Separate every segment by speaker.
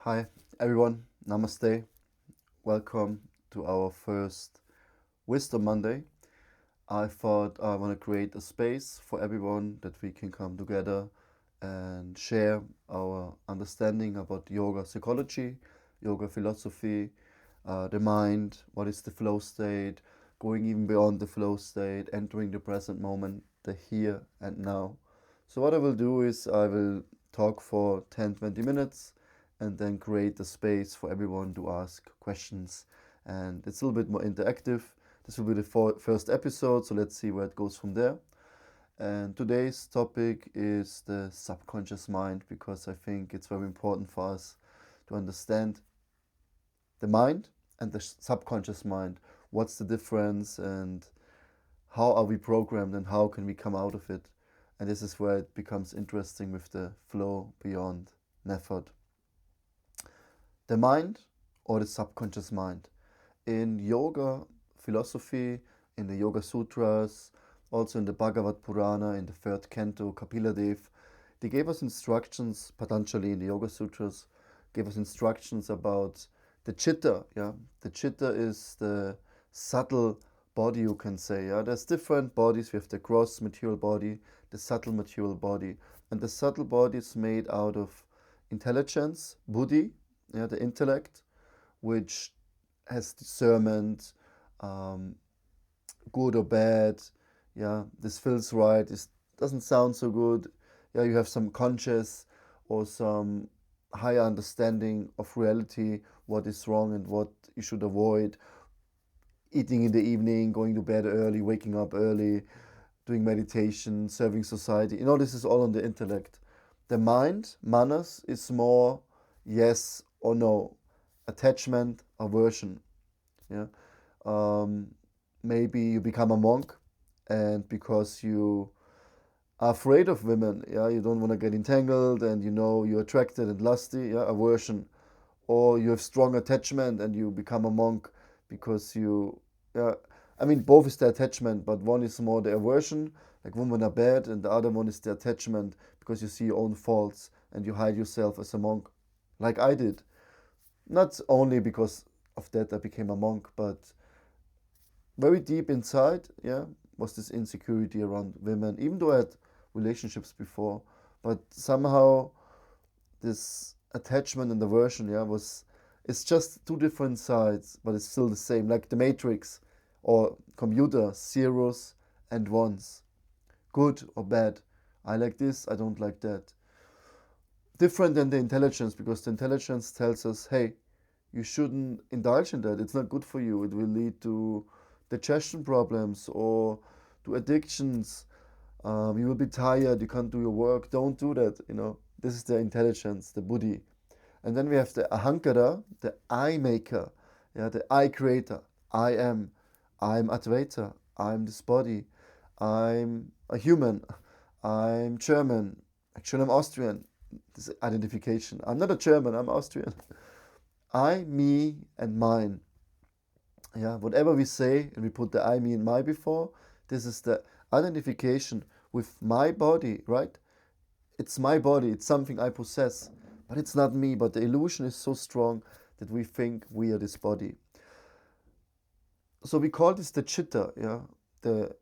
Speaker 1: Hi everyone, Namaste. Welcome to our first Wisdom Monday. I thought I want to create a space for everyone that we can come together and share our understanding about yoga psychology, yoga philosophy, the mind, what is the flow state, going even beyond the flow state, entering the present moment, the here and now. So, what I will do is I will talk for 10-20 minutes and then create a space for everyone to ask questions. And it's a little bit more interactive. This will be the first episode, so let's see where it goes from there. And today's topic is the subconscious mind because I think it's very important for us to understand the mind and the subconscious mind. What's the difference and how are we programmed and how can we come out of it? And this is where it becomes interesting with the flow beyond method. The mind or the subconscious mind. In yoga philosophy, in the Yoga Sutras, also in the Bhagavad Purana, in the third canto, Kapila Dev, they gave us instructions, Patanjali in the Yoga Sutras, gave us instructions about the Citta. Yeah, the Citta is the subtle body, you can say. Yeah, there's different bodies. We have the gross material body, the subtle material body, and the subtle body is made out of intelligence, buddhi, yeah, the intellect, which has discernment, um, good or bad. Yeah, this feels right. This doesn't sound so good. Yeah, you have some conscious or some higher understanding of reality, what is wrong and what you should avoid. Eating in the evening, going to bed early, waking up early, doing meditation, serving society. This is all on the intellect. The mind, manas, is more yes or no, attachment, aversion. Yeah, um, maybe you become a monk, and because you are afraid of women, yeah, you don't want to get entangled, and you're attracted and lusty, yeah, aversion, or you have strong attachment and you become a monk because yeah, I mean, both is the attachment, but one is more the aversion, like women are bad, and the other one is the attachment because you see your own faults and you hide yourself as a monk, like I did. Not only because of that I became a monk, but very deep inside, yeah, was this insecurity around women, even though I had relationships before, but somehow this attachment and aversion, yeah, it's just two different sides, but it's still the same, like the matrix or computer, zeros and ones, good or bad. I like this, I don't like that. Different than the intelligence, because the intelligence tells us, hey, you shouldn't indulge in that. It's not good for you. It will lead to digestion problems or to addictions. You will be tired. You can't do your work. Don't do that. This is the intelligence, the buddhi. And then we have the ahankara, the I maker, yeah, the I creator. I am. I'm Advaita. I'm this body. I'm a human. I'm German. Actually, I'm Austrian. This identification. I'm not a German. I'm Austrian. I, me, and mine. Yeah, whatever we say, and we put the I, me, and my before, this is the identification with my body, right? It's my body, it's something I possess, but it's not me. But the illusion is so strong that we think we are this body. So we call this the Citta, yeah, the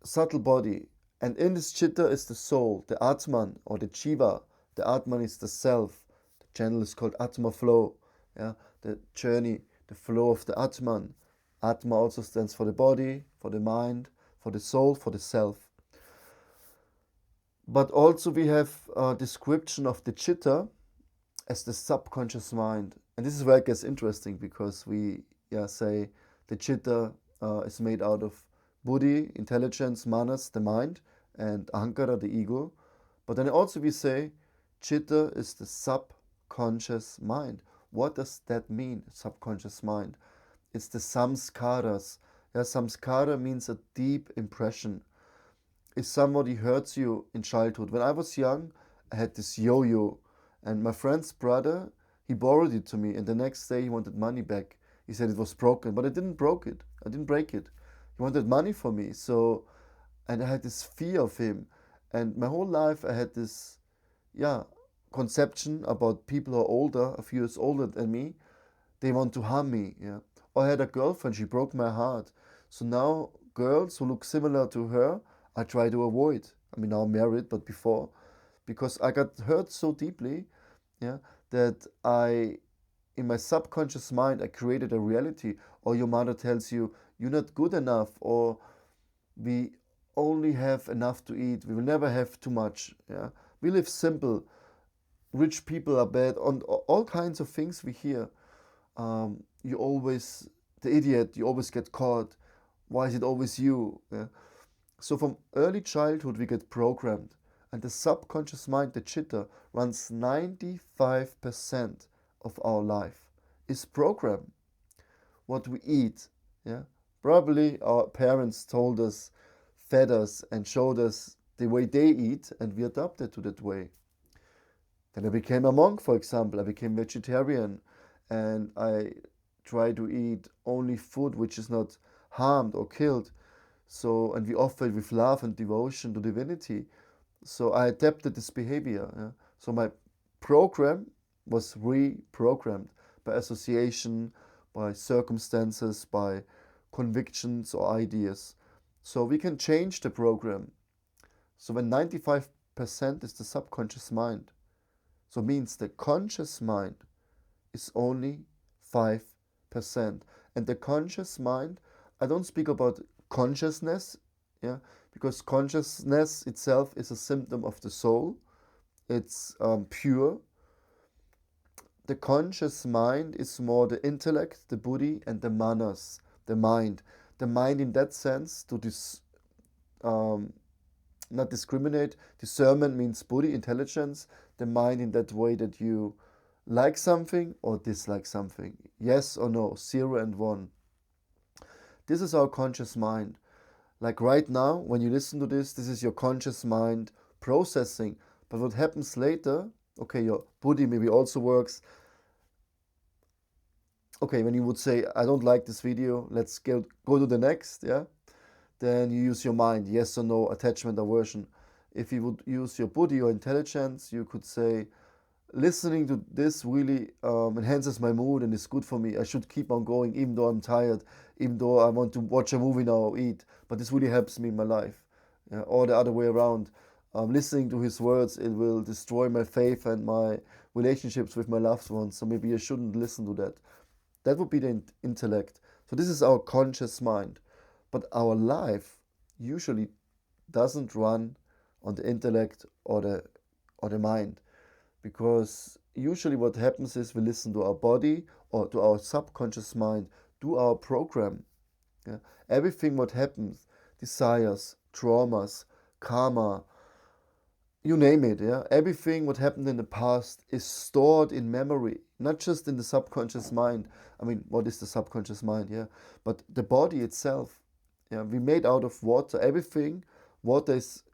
Speaker 1: subtle body. And in this Citta is the soul, the Atman or the Jiva. The Atman is the self. The channel is called Atma flow, yeah, the journey, the flow of the Atman. Atma also stands for the body, for the mind, for the soul, for the self. But also we have a description of the Citta as the subconscious mind. And this is where it gets interesting, because we say the Citta is made out of buddhi, intelligence, manas, the mind, and ahankara, the ego. But then also we say Citta is the subconscious mind. What does that mean, subconscious mind? It's the samskaras. Yeah, samskara means a deep impression. If somebody hurts you in childhood, when I was young, I had this yo-yo, and my friend's brother, he borrowed it to me, and the next day he wanted money back. He said it was broken, but I didn't break it. I didn't break it. He wanted money for me, and I had this fear of him, and my whole life I had this, yeah, conception about people who are older, a few years older than me. They want to harm me. Yeah. Or I had a girlfriend, she broke my heart. So now girls who look similar to her, I try to avoid. I mean, now I'm married, but before, because I got hurt so deeply, yeah, that in my subconscious mind, I created a reality. Or your mother tells you, you're not good enough, or we only have enough to eat, we will never have too much. Yeah, we live simple. Rich people are bad. On all kinds of things we hear. You always the idiot. You always get caught. Why is it always you? Yeah. So from early childhood we get programmed, and the subconscious mind, the Citta, runs 95% of our life. Is programmed. What we eat, yeah. Probably our parents told us, fed us, and showed us the way they eat, and we adapted to that way. Then I became a monk, for example. I became vegetarian, and I try to eat only food which is not harmed or killed. So, and we offer it with love and devotion to divinity. So I adapted this behavior. Yeah? So my program was reprogrammed by association, by circumstances, by convictions or ideas. So we can change the program. So when 95% is the subconscious mind, so means the conscious mind is only 5%. And the conscious mind, I don't speak about consciousness, yeah, because consciousness itself is a symptom of the soul. It's pure. The conscious mind is more the intellect, the buddhi, and the manas, the mind. The mind in that sense, to not discriminate. Discernment means buddhi, intelligence. The mind in that way that you like something or dislike something. Yes or no, 0 and 1. This is our conscious mind. Like right now, when you listen to this is your conscious mind processing. But what happens later, okay, your buddhi maybe also works. Okay, when you would say, I don't like this video, let's go to the next, yeah? Then you use your mind, yes or no, attachment, aversion. If you would use your buddhi or intelligence, you could say, listening to this really enhances my mood and is good for me. I should keep on going even though I'm tired, even though I want to watch a movie now or eat. But this really helps me in my life. Yeah, or the other way around. Listening to his words, it will destroy my faith and my relationships with my loved ones. So maybe I shouldn't listen to that. That would be the intellect. So this is our conscious mind. But our life usually doesn't run on the intellect or the mind. Because usually what happens is we listen to our body or to our subconscious mind, to our program. Yeah? Everything what happens, desires, traumas, karma, you name it, yeah. Everything what happened in the past is stored in memory, not just in the subconscious mind. I mean, what is the subconscious mind, yeah? But the body itself, yeah. We made out of water. Everything, water is,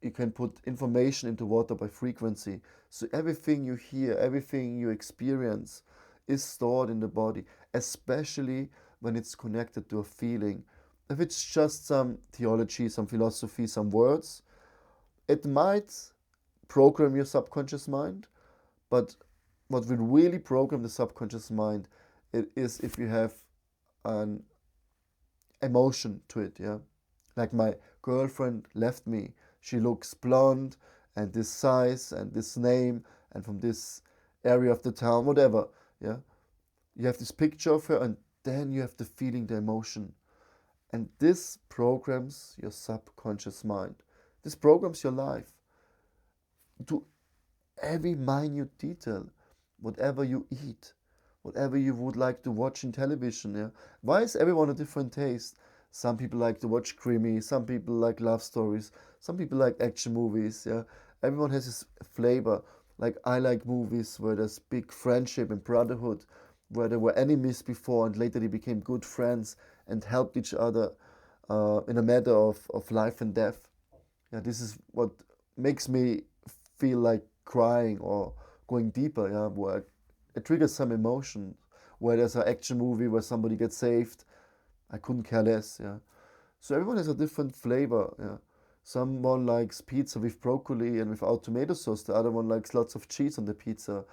Speaker 1: you can put information into water by frequency. So everything you hear, everything you experience is stored in the body, especially when it's connected to a feeling. If it's just some theology, some philosophy, some words, it might program your subconscious mind, but what will really program the subconscious mind is if you have an emotion to it, yeah? Like my girlfriend left me. She looks blonde and this size and this name and from this area of the town, whatever, yeah? You have this picture of her and then you have the feeling, the emotion. And this programs your subconscious mind. This programs your life to every minute detail, whatever you eat, whatever you would like to watch in television. Yeah? Why is everyone a different taste? Some people like to watch creamy, some people like love stories, some people like action movies. Yeah, everyone has his flavor. Like I like movies where there's big friendship and brotherhood, where they were enemies before and later they became good friends and helped each other in a matter of life and death. Yeah, this is what makes me feel like crying or going deeper. Yeah, where it triggers some emotion. Where there's an action movie where somebody gets saved, I couldn't care less. Yeah, so everyone has a different flavor. Yeah, Someone likes pizza with broccoli and without tomato sauce. The other one likes lots of cheese on the pizza.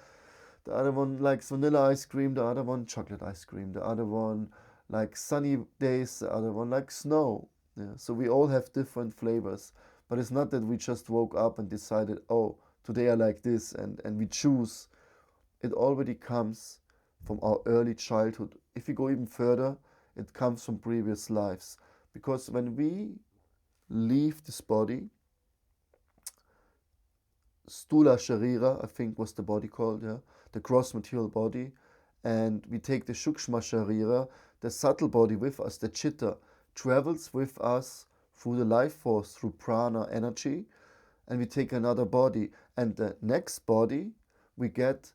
Speaker 1: The other one likes vanilla ice cream. The other one chocolate ice cream. The other one likes sunny days. The other one likes snow. Yeah. So we all have different flavors. But it's not that we just woke up and decided, oh, today I like this, and we choose. It already comes from our early childhood. If we go even further, it comes from previous lives. Because when we leave this body, stula śarīra, I think was the body called, yeah, the gross material body, and we take the sūkṣma śarīra, the subtle body with us, the citta, travels with us through the life force, through prana energy, and we take another body. And the next body we get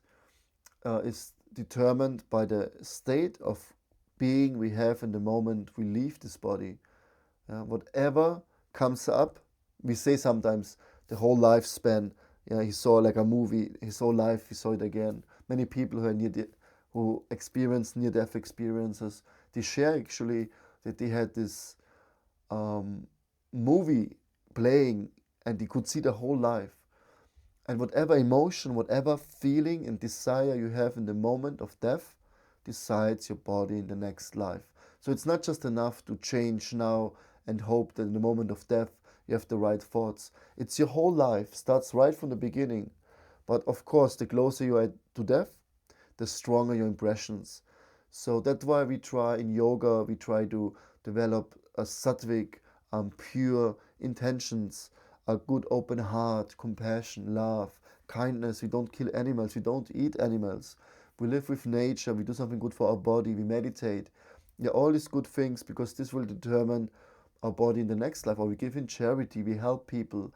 Speaker 1: is determined by the state of being we have in the moment we leave this body. Whatever comes up, we say sometimes the whole lifespan. Yeah, he saw like a movie, his whole life, he saw it again. Many people who are who experience near-death experiences, they share actually that they had this movie playing and they could see the whole life. And whatever emotion, whatever feeling and desire you have in the moment of death decides your body in the next life. So it's not just enough to change now and hope that in the moment of death you have the right thoughts. It's your whole life, starts right from the beginning. But of course, the closer you are to death, the stronger your impressions. So that's why we try in yoga, we try to develop a sattvic, pure intentions, a good open heart, compassion, love, kindness. We don't kill animals, we don't eat animals. We live with nature, we do something good for our body, we meditate. Yeah, all these good things, because this will determine our body in the next life. Or we give in charity, we help people.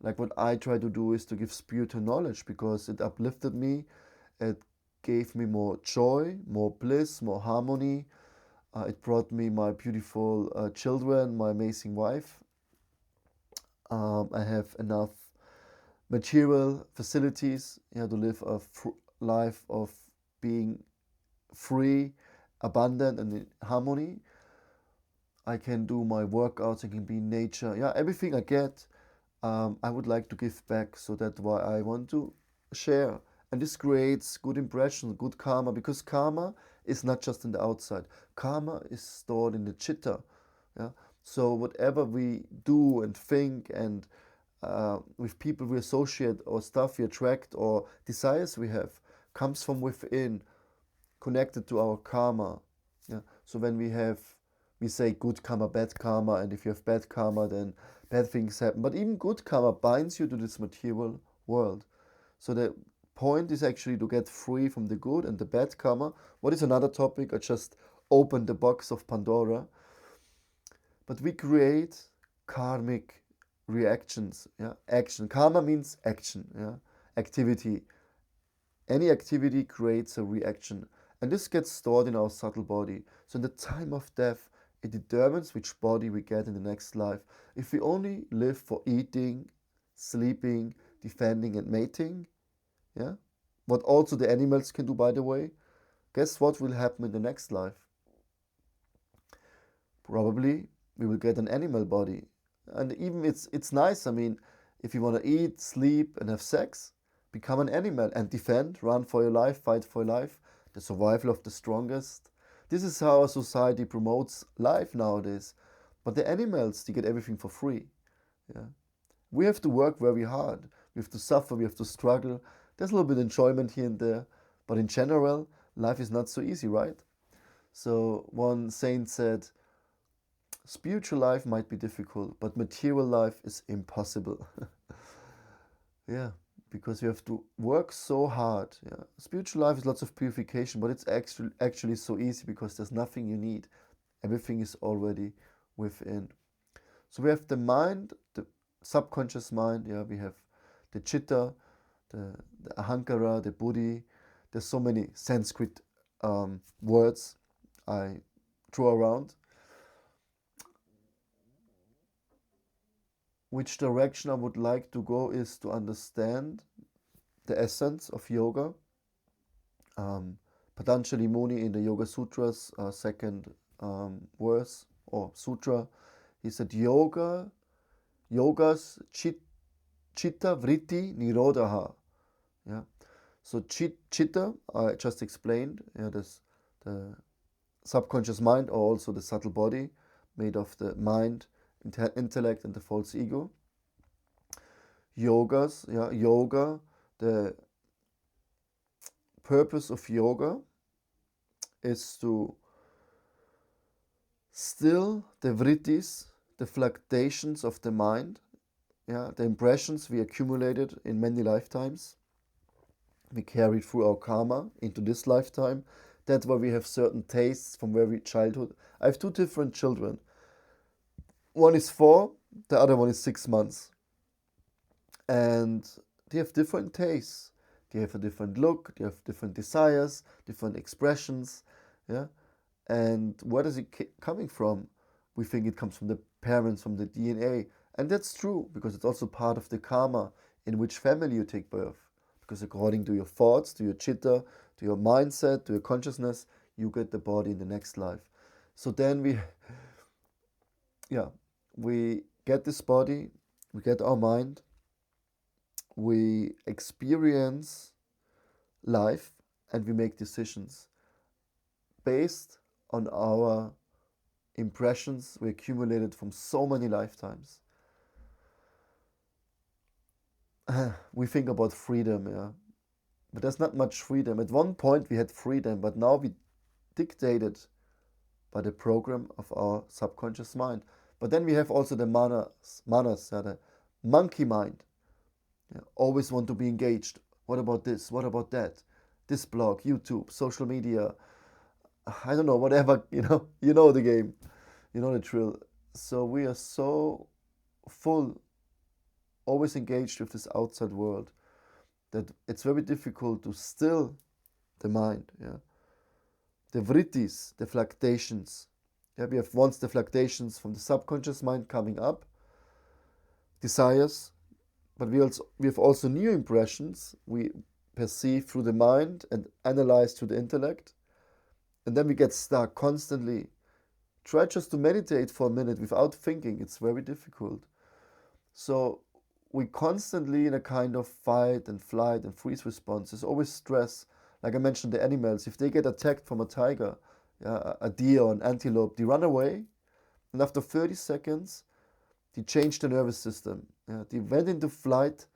Speaker 1: Like what I try to do is to give spiritual knowledge, because it uplifted me, it gave me more joy, more bliss, more harmony. It brought me my beautiful children, my amazing wife. I have enough material facilities, to live a life of being free, abundant, and in harmony. I can do my workouts, I can be in nature. Yeah, everything I get, I would like to give back. So that's why I want to share. And this creates good impressions, good karma, because karma is not just in the outside. Karma is stored in the citta. Yeah? So whatever we do and think and with people we associate or stuff we attract or desires we have comes from within, connected to our karma. Yeah? So when we say good karma, bad karma, and if you have bad karma, then bad things happen. But even good karma binds you to this material world. So the point is actually to get free from the good and the bad karma. What is another topic? I just opened the box of Pandora. But we create karmic reactions. Yeah, action. Karma means action. Yeah, activity. Any activity creates a reaction, and this gets stored in our subtle body. So in the time of death, it determines which body we get in the next life. If we only live for eating, sleeping, defending, and mating, yeah, what also the animals can do, by the way, guess what will happen in the next life? Probably we will get an animal body. And even it's nice. I mean, if you want to eat, sleep, and have sex, become an animal and defend, run for your life, fight for your life, the survival of the strongest. This is how a society promotes life nowadays. But the animals, they get everything for free. Yeah. We have to work very hard. We have to suffer, we have to struggle. There's a little bit of enjoyment here and there. But in general, life is not so easy, right? So one saint said, spiritual life might be difficult, but material life is impossible. Yeah, because you have to work so hard. Yeah. Spiritual life is lots of purification, but it's actually so easy because there's nothing you need. Everything is already within. So we have the mind, the subconscious mind. Yeah, we have the citta, the ahankara, the buddhi. There's so many Sanskrit words I throw around. Which direction I would like to go is to understand the essence of yoga. Patanjali Muni in the Yoga Sutras, second verse or sutra, he said, yoga yogas citta vritti nirodha. Yeah. So citta, I just explained, the subconscious mind, or also the subtle body made of the mind, intellect, and the false ego. Yogas, yoga, the purpose of yoga is to still the vrittis, the fluctuations of the mind, the impressions we accumulated in many lifetimes. We carry through our karma into this lifetime. That's why we have certain tastes from very childhood. I have two different children. One is 4, the other one is 6 months. And they have different tastes. They have a different look, they have different desires, different expressions. Yeah. And where is it coming from? We think it comes from the parents, from the DNA. And that's true, because it's also part of the karma in which family you take birth. Because according to your thoughts, to your citta, to your mindset, to your consciousness, you get the body in the next life. So then we get this body, we get our mind, we experience life, and we make decisions based on our impressions we accumulated from so many lifetimes. We think about freedom, but there's not much freedom. At one point we had freedom, but now we dictated by the program of our subconscious mind. But then we have also the manas, the monkey mind. Always want to be engaged. What about this? What about that? This blog, YouTube, social media, I don't know, whatever, you know the game, you know the drill. So we are so full, always engaged with this outside world, that it's very difficult to still the mind. The vrittis, the fluctuations. We have once the fluctuations from the subconscious mind coming up, desires, but we have also new impressions we perceive through the mind and analyze through the intellect. And then we get stuck constantly. Try just to meditate for a minute without thinking. It's very difficult. So we constantly in a kind of fight and flight and freeze response. There's always stress. Like I mentioned, the animals, if they get attacked from a tiger, a deer or an antelope, they run away. And after 30 seconds, they change the nervous system. They went into flight,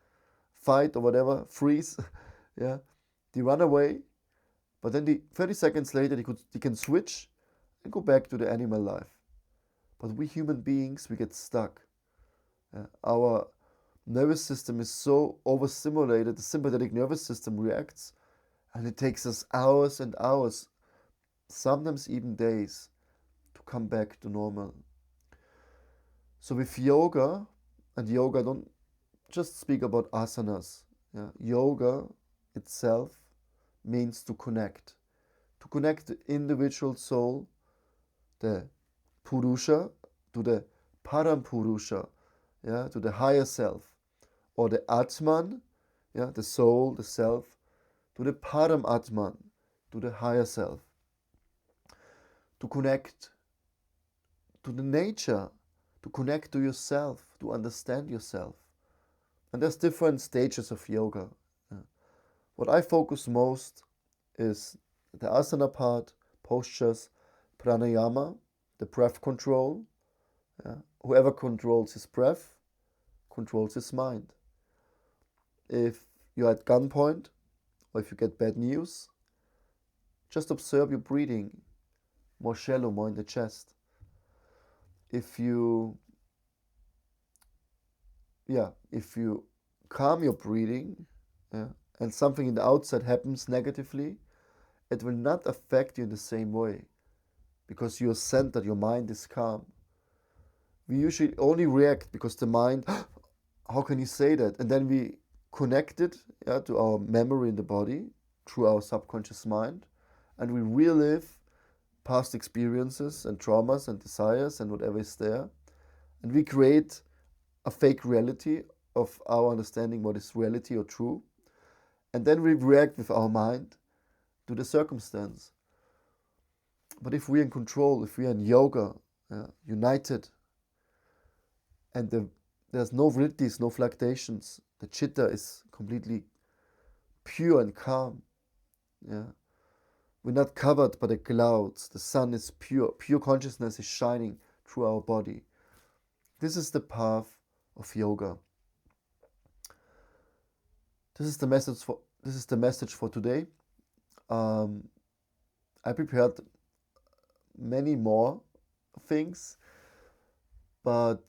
Speaker 1: fight or whatever, freeze. They run away. But then 30 seconds later, they can switch and go back to the animal life. But we human beings, we get stuck. Our nervous system is so overstimulated, the sympathetic nervous system reacts, and it takes us hours and hours, sometimes even days, to come back to normal. So with yoga, and yoga, don't just speak about asanas. Yoga itself means to connect the individual soul, the purusha, to the param purusha, to the higher self, or the atman, the soul, the self, to the param atman, to the higher self, to connect to the nature, to connect to yourself, to understand yourself. And there's different stages of yoga. What I focus most is the asana part, postures, pranayama, the breath control. Whoever controls his breath controls his mind. If you're at gunpoint, or if you get bad news, just observe your breathing, more shallow, more in the chest. If you calm your breathing, and something in the outside happens negatively, it will not affect you in the same way, because you're centered, your mind is calm. We usually only react because the mind, how can you say that? And then we connect it to our memory in the body through our subconscious mind, and we relive past experiences and traumas and desires and whatever is there, and we create a fake reality of our understanding what is reality or true, and then we react with our mind to the circumstance. But if we're in control, if we're in yoga, united, and the there's no vrittis, no fluctuations. The citta is completely pure and calm. Yeah. We're not covered by the clouds. The sun is pure. Pure consciousness is shining through our body. This is the path of yoga. This is the message for today. I prepared many more things, but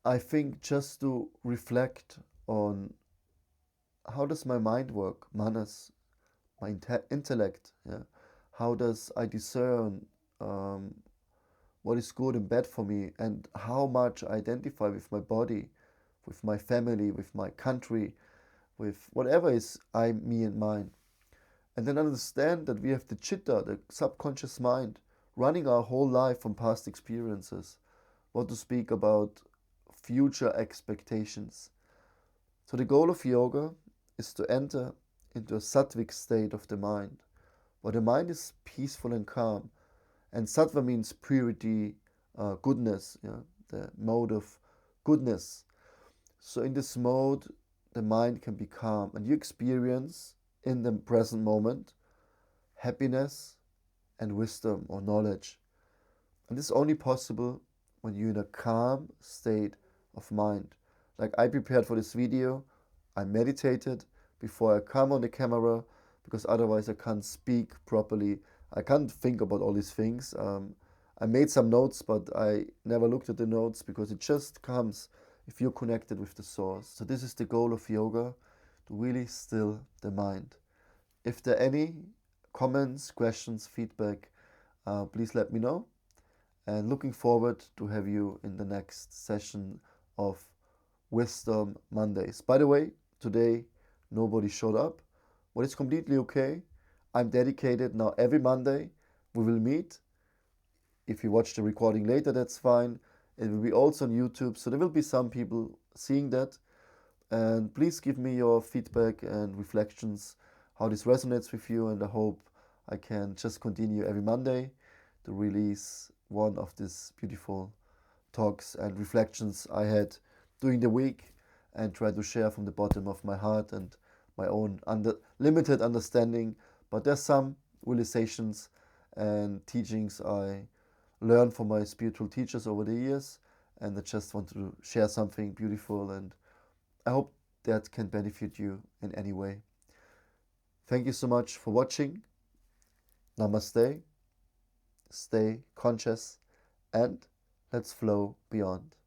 Speaker 1: I think just to reflect on how does my mind work, manas, my intellect, yeah? How does I discern what is good and bad for me, and how much I identify with my body, with my family, with my country, with whatever is I, me and mine. And then understand that we have the citta, the subconscious mind, running our whole life from past experiences. What to speak about future expectations. So the goal of yoga is to enter into a sattvic state of the mind, where the mind is peaceful and calm. And sattva means purity, goodness, yeah? The mode of goodness. So in this mode, the mind can be calm, and you experience in the present moment happiness and wisdom or knowledge. And this is only possible when you're in a calm state of mind. Like I prepared for this video, I meditated before I come on the camera, because otherwise I can't speak properly. I can't think about all these things. I made some notes, but I never looked at the notes, because it just comes if you're connected with the source. So this is the goal of yoga, to really still the mind. If there are any comments, questions, feedback, please let me know. And looking forward to have you in the next session of Wisdom Mondays. By the way, today nobody showed up, but it's completely okay. I'm dedicated now. Every Monday we will meet. If you watch the recording later, that's fine. It will be also on YouTube, so there will be some people seeing that. And please give me your feedback and reflections, how this resonates with you, and I hope I can just continue every Monday to release one of these beautiful talks and reflections I had during the week, and try to share from the bottom of my heart and my own limited understanding. But there's some realizations and teachings I learned from my spiritual teachers over the years, and I just want to share something beautiful, and I hope that can benefit you in any way. Thank you so much for watching. Namaste. Stay conscious, and let's flow beyond.